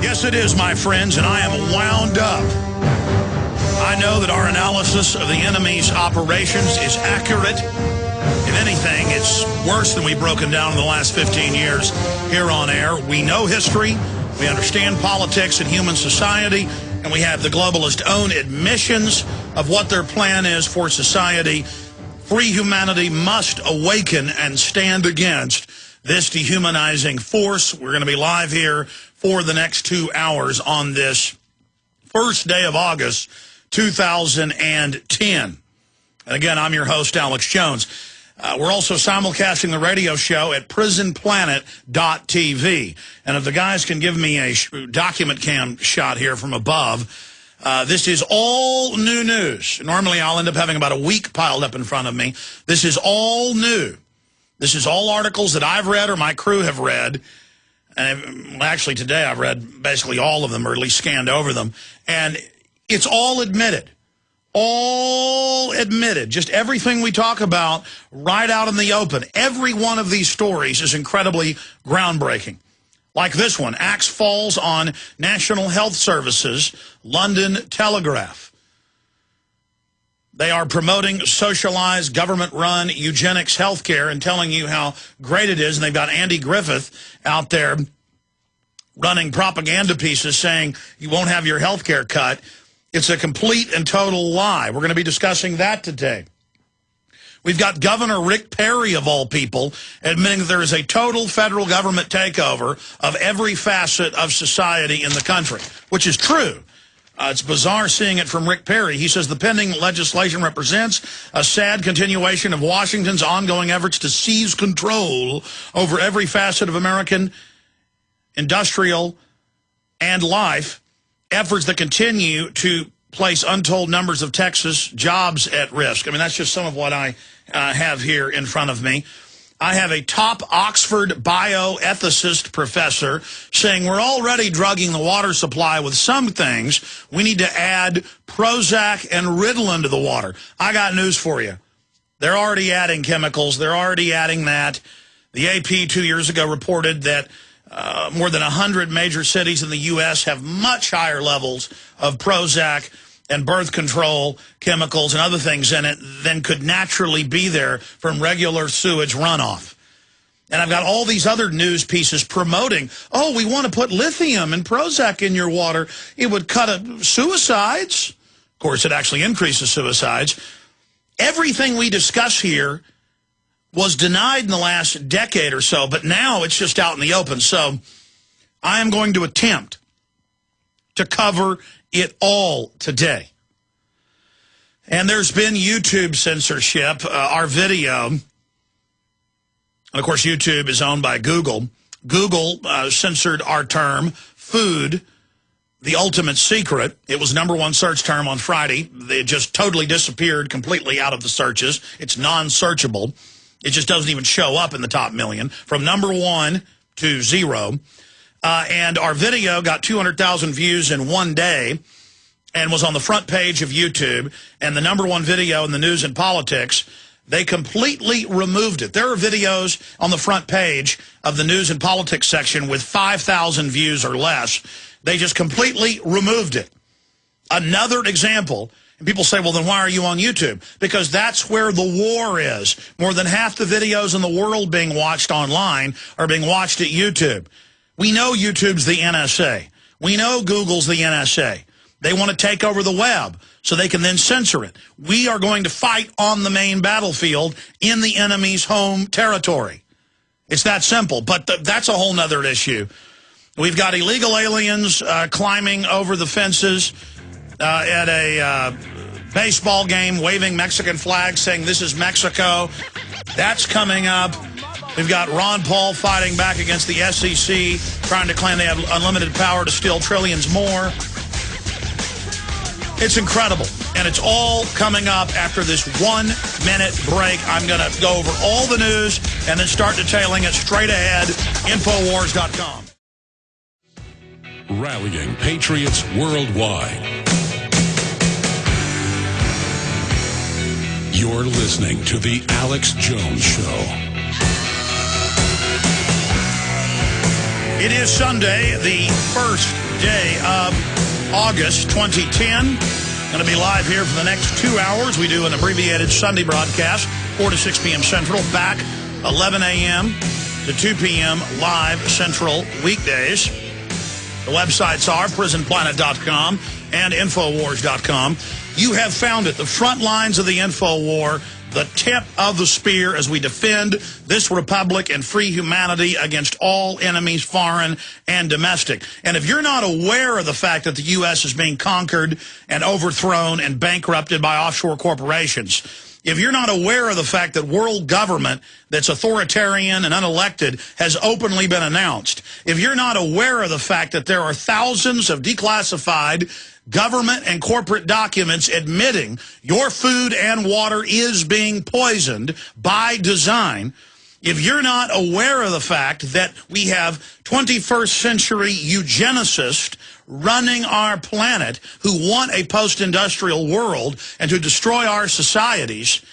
Yes, it is, my friends, and I am wound up. I know that our analysis of the enemy's operations is accurate. If anything, it's worse than we've broken down in the last 15 years here on air. We know history, we understand politics and human society, and we have the globalists' own admissions of what their plan is for society. Free humanity must awaken and stand against this dehumanizing force. We're going to be live here for the next 2 hours on this first day of August, 2010. And again, I'm your host, Alex Jones. We're also simulcasting the radio show at prisonplanet.tv. And if the guys can give me a document cam shot here from above, this is all new news. Normally, I'll end up having about a week piled up in front of me. This is all new. This is all articles that I've read or my crew have read. And actually, today I've read basically all of them, or at least scanned over them. And it's all admitted. All admitted. Just everything we talk about right out in the open. Every one of these stories is incredibly groundbreaking. Like this one, axe falls on National Health Services, London Telegraph. They are promoting socialized, government-run eugenics healthcare and telling you how great it is. And they've got Andy Griffith out there running propaganda pieces saying you won't have your healthcare cut. It's a complete and total lie. We're going to be discussing that today. We've got Governor Rick Perry, of all people, admitting that there is a total federal government takeover of every facet of society in the country, which is true. It's bizarre seeing it from Rick Perry. He says the pending legislation represents a sad continuation of Washington's ongoing efforts to seize control over every facet of American industrial and life, efforts that continue to place untold numbers of Texas jobs at risk. I mean, that's just some of what I have here in front of me. I have a top Oxford bioethicist professor saying we're already drugging the water supply with some things. We need to add Prozac and Ritalin to the water. I got news for you. They're already adding chemicals. They're already adding that. The AP 2 years ago reported that more than 100 major cities in the U.S. have much higher levels of Prozac and birth control chemicals and other things in it than could naturally be there from regular sewage runoff. And I've got all these other news pieces promoting, oh, we want to put lithium and Prozac in your water. It would cut suicides. Of course, it actually increases suicides. Everything we discuss here was denied in the last decade or so, but now it's just out in the open. So I am going to attempt to cover it all today. And there's been YouTube censorship. Our video, and of course YouTube is owned by Google. Google censored our term, food, the ultimate secret. It was #1 search term on Friday. It just totally disappeared completely out of the searches. It's non-searchable. It just doesn't even show up in the top million, from #1 to 0. And our video got 200,000 views in 1 day and was on the front page of YouTube. And the #1 video in the news and politics, they completely removed it. There are videos on the front page of the news and politics section with 5,000 views or less. They just completely removed it. Another example. And people say, well, then why are you on YouTube? Because that's where the war is. More than half the videos in the world being watched online are being watched at YouTube. We know YouTube's the NSA. We know Google's the NSA. They want to take over the web so they can then censor it. We are going to fight on the main battlefield in the enemy's home territory. It's that simple, but that's a whole nother issue. We've got illegal aliens climbing over the fences at a baseball game, waving Mexican flags, saying this is Mexico. That's coming up. We've got Ron Paul fighting back against the SEC, trying to claim they have unlimited power to steal trillions more. It's incredible, and it's all coming up after this 1-minute break. I'm going to go over all the news and then start detailing it straight ahead. Infowars.com. Rallying patriots worldwide. You're listening to The Alex Jones Show. It is Sunday, the first day of August 2010. Going to be live here for the next 2 hours. We do an abbreviated Sunday broadcast, 4 to 6 p.m. Central, back 11 a.m. to 2 p.m. live Central weekdays. The websites are prisonplanet.com and Infowars.com. You have found it, the front lines of the Infowar, the tip of the spear as we defend this republic and free humanity against all enemies, foreign and domestic. And if you're not aware of the fact that the U.S. is being conquered and overthrown and bankrupted by offshore corporations, if you're not aware of the fact that world government that's authoritarian and unelected has openly been announced, if you're not aware of the fact that there are thousands of declassified government and corporate documents admitting your food and water is being poisoned by design, if you're not aware of the fact that we have 21st century eugenicists running our planet who want a post-industrial world and to destroy our societies,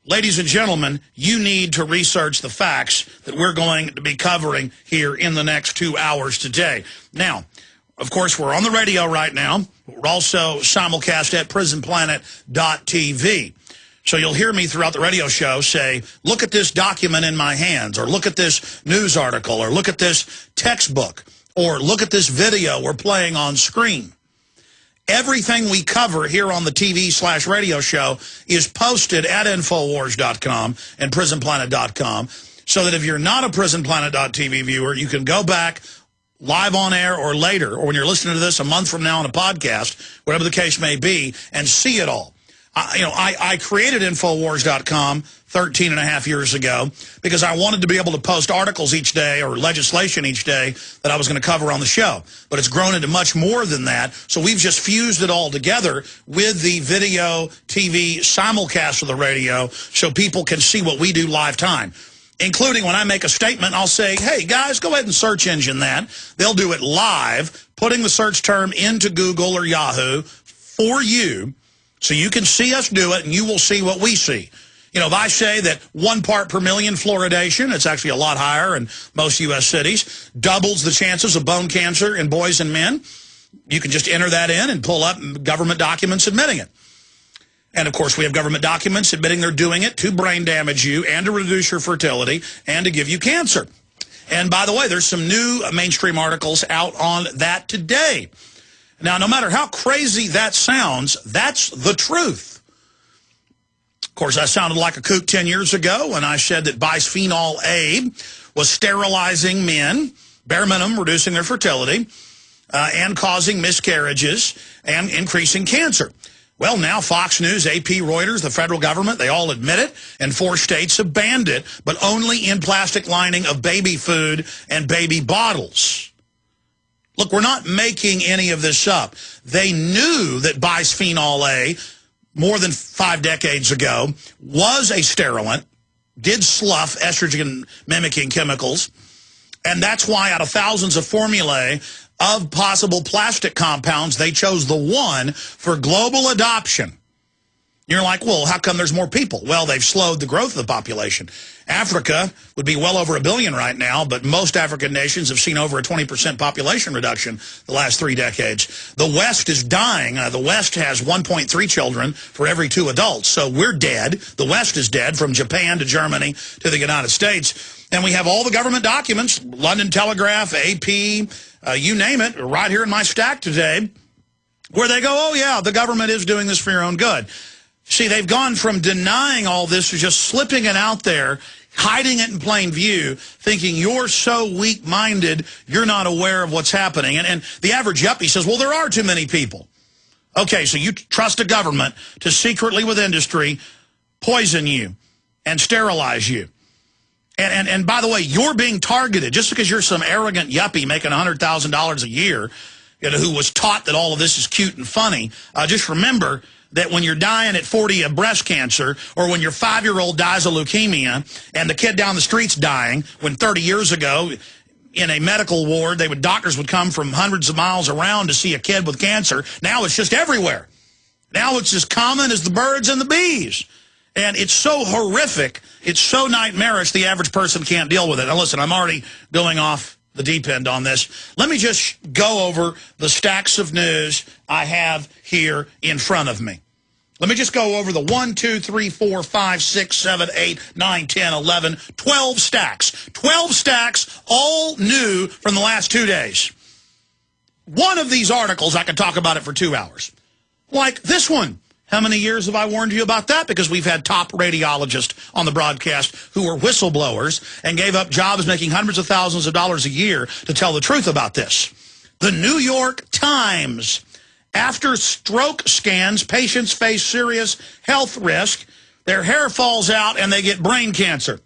ladies and gentlemen, you need to research the facts that we're going to be covering here in the next 2 hours today. Now, of course, we're on the radio right now. We're also simulcast at prisonplanet.tv. So you'll hear me throughout the radio show say, look at this document in my hands, or look at this news article, or look at this textbook, or look at this video we're playing on screen. Everything we cover here on the TV/radio show is posted at Infowars.com and prisonplanet.com, so that if you're not a prisonplanet.tv viewer, you can go back live on air or later, or when you're listening to this a month from now on a podcast, whatever the case may be, and see it all. I created Infowars.com 13 and a half years ago because I wanted to be able to post articles each day or legislation each day that I was going to cover on the show. But it's grown into much more than that, so we've just fused it all together with the video, TV, simulcast of the radio so people can see what we do live time. Including when I make a statement, I'll say, hey, guys, go ahead and search engine that. They'll do it live, putting the search term into Google or Yahoo for you, so you can see us do it, and you will see what we see. You know, if I say that 1 part per million fluoridation, it's actually a lot higher in most U.S. cities, doubles the chances of bone cancer in boys and men, you can just enter that in and pull up government documents admitting it. And, of course, we have government documents admitting they're doing it to brain damage you and to reduce your fertility and to give you cancer. And, by the way, there's some new mainstream articles out on that today. Now, no matter how crazy that sounds, that's the truth. Of course, I sounded like a kook 10 years ago when I said that bisphenol A was sterilizing men, bare minimum reducing their fertility, and causing miscarriages and increasing cancer. Well, now Fox News, AP, Reuters, the federal government, they all admit it, and 4 states have banned it, but only in plastic lining of baby food and baby bottles. Look, we're not making any of this up. They knew that bisphenol A, more than 5 decades ago, was a sterilant, did slough estrogen-mimicking chemicals, and that's why out of thousands of formulae of possible plastic compounds, they chose the one for global adoption. You're like, well, how come there's more people? Well, they've slowed the growth of the population. Africa would be well over 1 billion right now, but most African nations have seen over a 20% population reduction the last 3 decades. The West is dying. The West has 1.3 children for every 2 adults, so we're dead. The West is dead, from Japan to Germany to the United States. And we have all the government documents, London Telegraph, AP, you name it, right here in my stack today, where they go, oh, yeah, the government is doing this for your own good. See, they've gone from denying all this to just slipping it out there, hiding it in plain view, thinking you're so weak-minded, you're not aware of what's happening. And the average yuppie says, well, there are too many people. Okay, so you trust a government to secretly, with industry, poison you and sterilize you. And by the way, you're being targeted just because you're some arrogant yuppie making $100,000 a year, you know, who was taught that all of this is cute and funny. Just remember that when you're dying at 40 of breast cancer, or when your 5-year-old dies of leukemia, and the kid down the street's dying, when 30 years ago in a medical ward, doctors would come from hundreds of miles around to see a kid with cancer. Now it's just everywhere. Now it's as common as the birds and the bees. And it's so horrific, it's so nightmarish, the average person can't deal with it. Now listen, I'm already going off the deep end on this. Let me just go over the stacks of news I have here in front of me. Let me just go over the 1, 2, 3, 4, 5, 6, 7, 8, 9, 10, 11, 12 stacks. 12 stacks, all new from the last 2 days. One of these articles, I could talk about it for 2 hours. Like this one. How many years have I warned you about that? Because we've had top radiologists on the broadcast who were whistleblowers and gave up jobs making hundreds of thousands of dollars a year to tell the truth about this. The New York Times. After stroke scans, patients face serious health risk. Their hair falls out and they get brain cancer.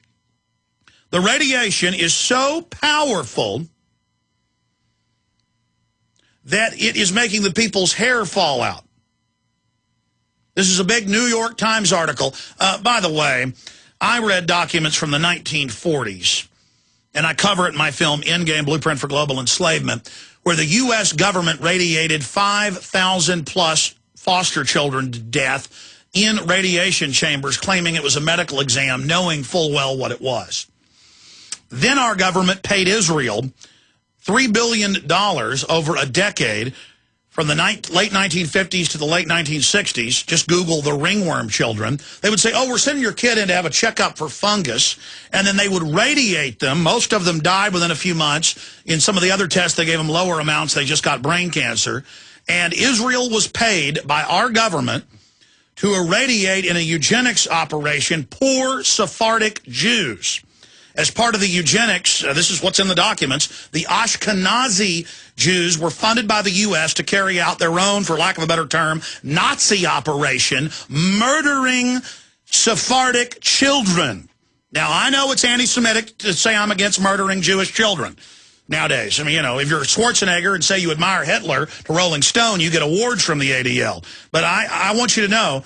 The radiation is so powerful that it is making the people's hair fall out. This is a big New York Times article. By the way, I read documents from the 1940s, and I cover it in my film, Endgame, Blueprint for Global Enslavement, where the U.S. government radiated 5,000-plus foster children to death in radiation chambers, claiming it was a medical exam, knowing full well what it was. Then our government paid Israel $3 billion over a decade from the late 1950s to the late 1960s. Just Google the ringworm children. They would say, oh, we're sending your kid in to have a checkup for fungus, and then they would radiate them. Most of them died within a few months. In some of the other tests, they gave them lower amounts. They just got brain cancer. And Israel was paid by our government to irradiate in a eugenics operation poor Sephardic Jews. As part of the eugenics, this is what's in the documents, the Ashkenazi Jews were funded by the U.S. to carry out their own, for lack of a better term, Nazi operation, murdering Sephardic children. Now, I know it's anti-Semitic to say I'm against murdering Jewish children nowadays. I mean, you know, if you're Schwarzenegger and say you admire Hitler to Rolling Stone, you get awards from the ADL. But I want you to know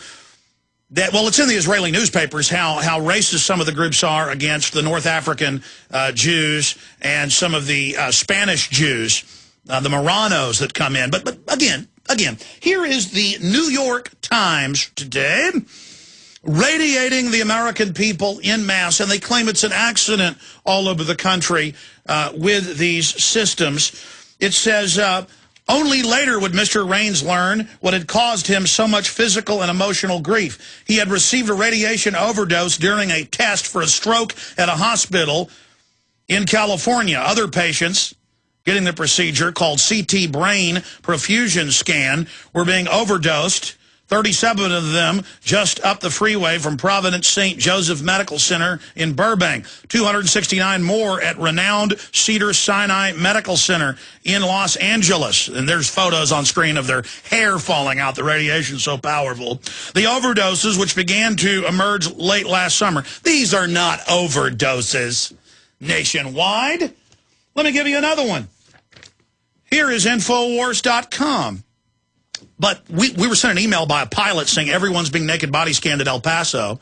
that, well, it's in the Israeli newspapers how racist some of the groups are against the North African Jews and some of the Spanish Jews, the Marranos that come in. But again, here is the New York Times today radiating the American people en masse, and they claim it's an accident all over the country with these systems. It says, only later would Mr. Raines learn what had caused him so much physical and emotional grief. He had received a radiation overdose during a test for a stroke at a hospital in California. Other patients getting the procedure, called CT brain perfusion scan, were being overdosed. 37 of them just up the freeway from Providence St. Joseph Medical Center in Burbank. 269 more at renowned Cedars-Sinai Medical Center in Los Angeles. And there's photos on screen of their hair falling out. The radiation's so powerful. The overdoses, which began to emerge late last summer, these are not overdoses nationwide. Let me give you another one. Here is Infowars.com. But we were sent an email by a pilot saying everyone's being naked body scanned at El Paso.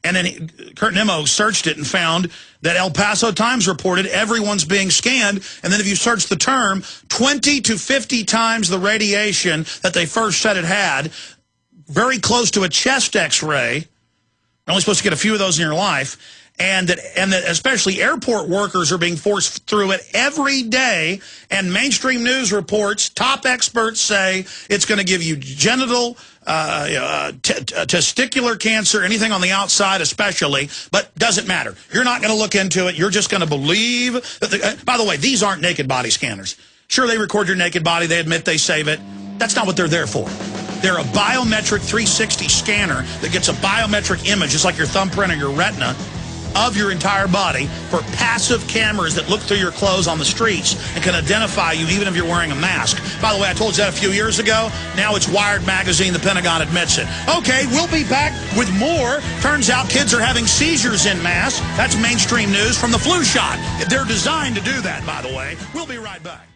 And then Kurt Nimmo searched it and found that El Paso Times reported everyone's being scanned. And then if you search the term, 20 to 50 times the radiation that they first said it had, very close to a chest X-ray. You're only supposed to get a few of those in your life. And that especially airport workers are being forced through it every day. And mainstream news reports, top experts say it's going to give you genital, testicular cancer, anything on the outside especially, but doesn't matter. You're not going to look into it. You're just going to believe that by the way, these aren't naked body scanners. Sure, they record your naked body. They admit they save it. That's not what they're there for. They're a biometric 360 scanner that gets a biometric image, just like your thumbprint or your retina, of your entire body for passive cameras that look through your clothes on the streets and can identify you even if you're wearing a mask. By the way, I told you that a few years ago. Now it's Wired Magazine. The Pentagon admits it. Okay, we'll be back with more. Turns out kids are having seizures en masse. That's mainstream news from the flu shot. They're designed to do that, by the way. We'll be right back.